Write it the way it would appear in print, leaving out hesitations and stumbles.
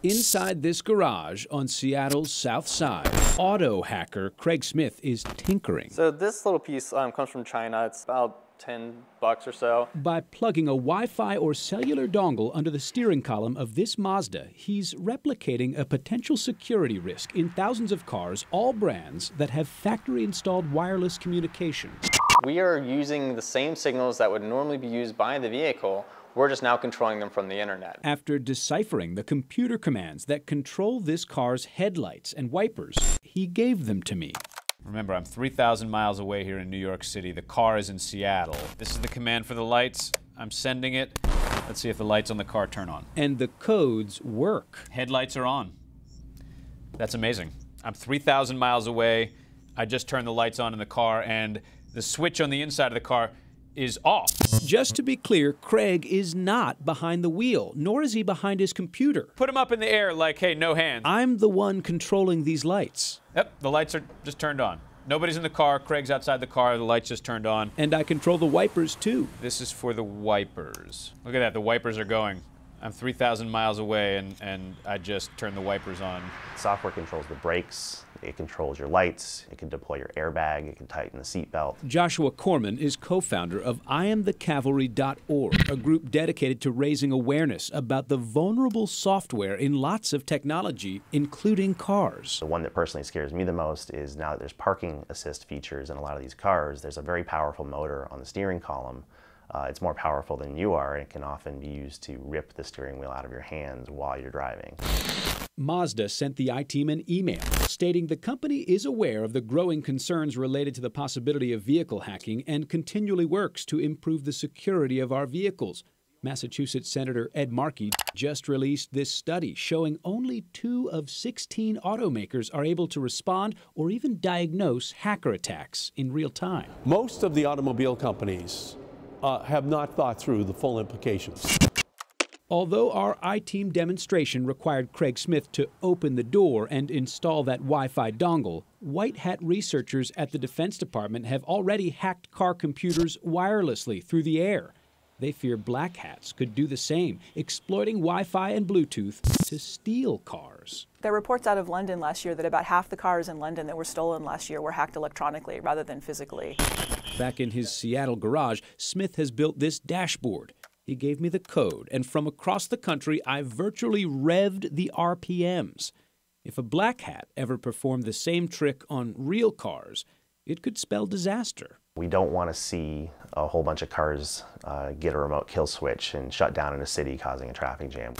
Inside this garage on Seattle's South Side, auto hacker Craig Smith is tinkering. So this little piece comes from China. It's about $10 or so. By plugging a Wi-Fi or cellular dongle under the steering column of this Mazda, he's replicating a potential security risk in thousands of cars, all brands, that have factory-installed wireless communication. We are using the same signals that would normally be used by the vehicle. We're just now controlling them from the internet. After deciphering the computer commands that control this car's headlights and wipers, he gave them to me. Remember, I'm 3,000 miles away here in New York City. The car is in Seattle. This is the command for the lights. I'm sending it. Let's see if the lights on the car turn on. And the codes work. Headlights are on. That's amazing. I'm 3,000 miles away. I just turned the lights on in the car, and the switch on the inside of the car is off. Just to be clear, Craig is not behind the wheel, nor is he behind his computer. Put him up in the air like, hey, no hands. I'm the one controlling these lights. Yep, the lights are just turned on. Nobody's in the car. Craig's outside the car. The lights just turned on. And I control the wipers, too. This is for the wipers. Look at that. The wipers are going. I'm 3,000 miles away, and I just turned the wipers on. Software controls the brakes. It controls your lights. It can deploy your airbag. It can tighten the seatbelt. Joshua Corman is co-founder of IamTheCavalry.org, a group dedicated to raising awareness about the vulnerable software in lots of technology, including cars. The one that personally scares me the most is now that there's parking assist features in a lot of these cars, there's a very powerful motor on the steering column. It's more powerful than you are, and it can often be used to rip the steering wheel out of your hands while you're driving. Mazda sent the I-Team an email stating the company is aware of the growing concerns related to the possibility of vehicle hacking and continually works to improve the security of our vehicles. Massachusetts Senator Ed Markey just released this study showing only 2 of 16 automakers are able to respond or even diagnose hacker attacks in real time. Most of the automobile companies have not thought through the full implications. Although our I-Team demonstration required Craig Smith to open the door and install that Wi-Fi dongle, white hat researchers at the Defense Department have already hacked car computers wirelessly through the air. They fear black hats could do the same, exploiting Wi-Fi and Bluetooth to steal cars. There were reports out of London last year that about half the cars in London that were stolen last year were hacked electronically rather than physically. Back in his Seattle garage, Smith has built this dashboard. He gave me the code, and from across the country, I virtually revved the RPMs. If a black hat ever performed the same trick on real cars, it could spell disaster. We don't want to see a whole bunch of cars get a remote kill switch and shut down in a city, causing a traffic jam.